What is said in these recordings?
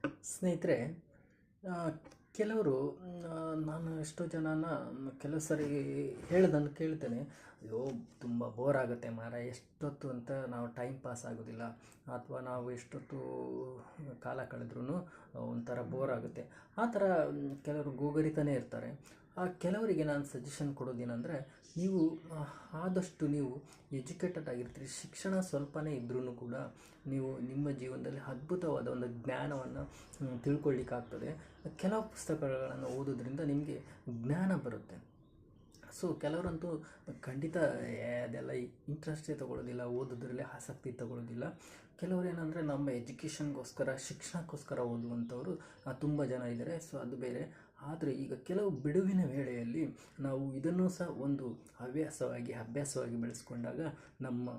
ಸ್ನೇಹಿತರೆ, ಆ, ಕೆಲವರು ನಾನು ಎಷ್ಟೋ ಜನನ ಕೆಲವು ಸರಿ ಹೇಳ್ದನ್ನು ಕೇಳ್ತೇನೆ. ಅಯ್ಯೋ, ತುಂಬ ಬೋರ್ ಆಗುತ್ತೆ ಮಾರ, ಎಷ್ಟೊತ್ತು ಅಂತ ನಾವು ಟೈಮ್ ಪಾಸ್ ಆಗೋದಿಲ್ಲ, ಅಥವಾ ನಾವು ಎಷ್ಟೊತ್ತು ಕಾಲ ಕಳೆದ್ರೂ ಒಂಥರ ಬೋರ್ ಆಗುತ್ತೆ. ಆ ಥರ ಕೆಲವರು ಗೋಗರಿತಾನೇ ಇರ್ತಾರೆ. ಆ ಕೆಲವರಿಗೆ ನಾನು ಸಜೆಷನ್ ಕೊಡೋದೇನೆಂದರೆ, ನೀವು ಆದಷ್ಟು ನೀವು ಎಜುಕೇಟೆಡ್ ಆಗಿರ್ತೀರಿ, ಶಿಕ್ಷಣ ಸ್ವಲ್ಪನೇ ಇದ್ರೂ ಕೂಡ ನೀವು ನಿಮ್ಮ ಜೀವನದಲ್ಲಿ ಅದ್ಭುತವಾದ ಒಂದು ಜ್ಞಾನವನ್ನು ತಿಳ್ಕೊಳ್ಳಿಕ್ಕಾಗ್ತದೆ. ಕೆಲವು ಪುಸ್ತಕಗಳನ್ನು ಓದೋದ್ರಿಂದ ನಿಮಗೆ ಜ್ಞಾನ ಬರುತ್ತೆ. ಸೊ ಕೆಲವರಂತೂ ಖಂಡಿತ ಅದೆಲ್ಲ ಇಂಟ್ರೆಸ್ಟೇ ತೊಗೊಳ್ಳೋದಿಲ್ಲ, ಓದೋದ್ರಲ್ಲಿ ಆಸಕ್ತಿ ತೊಗೊಳ್ಳೋದಿಲ್ಲ. ಕೆಲವರು ಏನಂದರೆ ನಮ್ಮ ಎಜುಕೇಷನ್ಗೋಸ್ಕರ, ಶಿಕ್ಷಣಕ್ಕೋಸ್ಕರ ಓದುವಂಥವರು ತುಂಬ ಜನ ಇದ್ದಾರೆ. ಸೊ ಅದು ಬೇರೆ. ಆದರೆ ಈಗ ಕೆಲವು ಬಿಡುವಿನ ವೇಳೆಯಲ್ಲಿ ನಾವು ಇದನ್ನು ಸಹ ಒಂದು ಅಭ್ಯಾಸವಾಗಿ ಬೆಳೆಸ್ಕೊಂಡಾಗ ನಮ್ಮ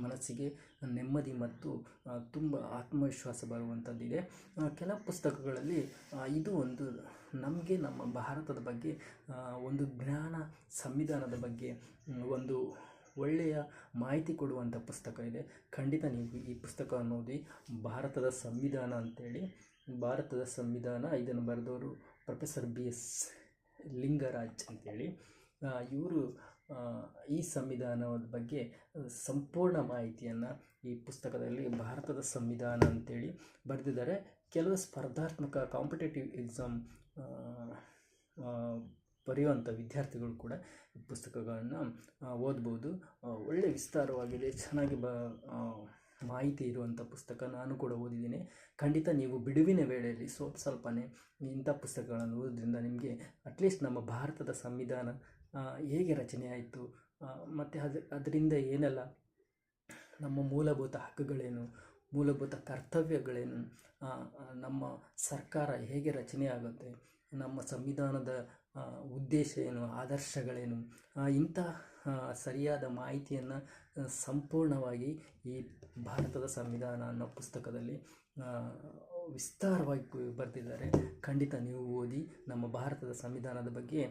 ಮನಸ್ಸಿಗೆ ನೆಮ್ಮದಿ ಮತ್ತು ತುಂಬ ಆತ್ಮವಿಶ್ವಾಸ ಬರುವಂಥದ್ದಿದೆ. ಕೆಲವು ಪುಸ್ತಕಗಳಲ್ಲಿ ಇದು ಒಂದು ನಮಗೆ ನಮ್ಮ ಭಾರತದ ಬಗ್ಗೆ ಒಂದು ಜ್ಞಾನ, ಸಂವಿಧಾನದ ಬಗ್ಗೆ ಒಂದು ಒಳ್ಳೆಯ ಮಾಹಿತಿ ಕೊಡುವಂಥ ಪುಸ್ತಕ ಇದೆ. ಖಂಡಿತ ನೀವು ಈ ಪುಸ್ತಕವನ್ನು ಓದಿ. ಭಾರತದ ಸಂವಿಧಾನ ಅಂತೇಳಿ, ಭಾರತದ ಸಂವಿಧಾನ, ಇದನ್ನು ಬರೆದವರು ಪ್ರೊಫೆಸರ್ BS ಲಿಂಗರಾಜ್ ಅಂತೇಳಿ. ಇವರು ಈ ಸಂವಿಧಾನದ ಬಗ್ಗೆ ಸಂಪೂರ್ಣ ಮಾಹಿತಿಯನ್ನು ಈ ಪುಸ್ತಕದಲ್ಲಿ ಭಾರತದ ಸಂವಿಧಾನ ಅಂತೇಳಿ ಬರೆದಿದ್ದಾರೆ. ಕೆಲವು ಸ್ಪರ್ಧಾತ್ಮಕ ಕಾಂಪಿಟೇಟಿವ್ ಎಕ್ಸಾಮ್ ಬರೆಯುವಂಥ ವಿದ್ಯಾರ್ಥಿಗಳು ಕೂಡ ಈ ಪುಸ್ತಕಗಳನ್ನು ಓದ್ಬೋದು. ಒಳ್ಳೆಯ ವಿಸ್ತಾರವಾಗಿದೆ, ಚೆನ್ನಾಗಿ ಮಾಹಿತಿ ಇರುವಂಥ ಪುಸ್ತಕ. ನಾನು ಕೂಡ ಓದಿದ್ದೀನಿ. ಖಂಡಿತ ನೀವು ಬಿಡುವಿನ ವೇಳೆಯಲ್ಲಿ ಸ್ವಲ್ಪನೇ ಇಂಥ ಪುಸ್ತಕಗಳನ್ನು ಓದೋದ್ರಿಂದ ನಿಮಗೆ ಅಟ್ಲೀಸ್ಟ್ ನಮ್ಮ ಭಾರತದ ಸಂವಿಧಾನ ಹೇಗೆ ರಚನೆ ಆಯಿತು, ಮತ್ತು ಅದರಿಂದ ಏನೆಲ್ಲ ನಮ್ಮ ಮೂಲಭೂತ ಹಕ್ಕುಗಳೇನು, ಮೂಲಭೂತ ಕರ್ತವ್ಯಗಳೇನು, ನಮ್ಮ ಸರ್ಕಾರ ಹೇಗೆ ರಚನೆ ಆಗುತ್ತೆ, ನಮ್ಮ ಸಂವಿಧಾನದ ಉದ್ದೇಶ ಏನು, ಆದರ್ಶಗಳೇನು, ಇಂಥ ಸರಿಯಾದ ಮಾಹಿತಿಯನ್ನು ಸಂಪೂರ್ಣವಾಗಿ ಈ ಭಾರತದ ಸಂವಿಧಾನ ಅನ್ನೋ ಪುಸ್ತಕದಲ್ಲಿ ವಿಸ್ತಾರವಾಗಿ ಬರೆದಿದ್ದಾರೆ. ಖಂಡಿತ ನೀವು ಓದಿ, ನಮ್ಮ ಭಾರತದ ಸಂವಿಧಾನದ ಬಗ್ಗೆ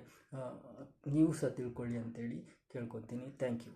ನೀವು ಸಹ ತಿಳ್ಕೊಳ್ಳಿ ಅಂತೇಳಿ ಕೇಳ್ಕೊತೀನಿ. Thank you.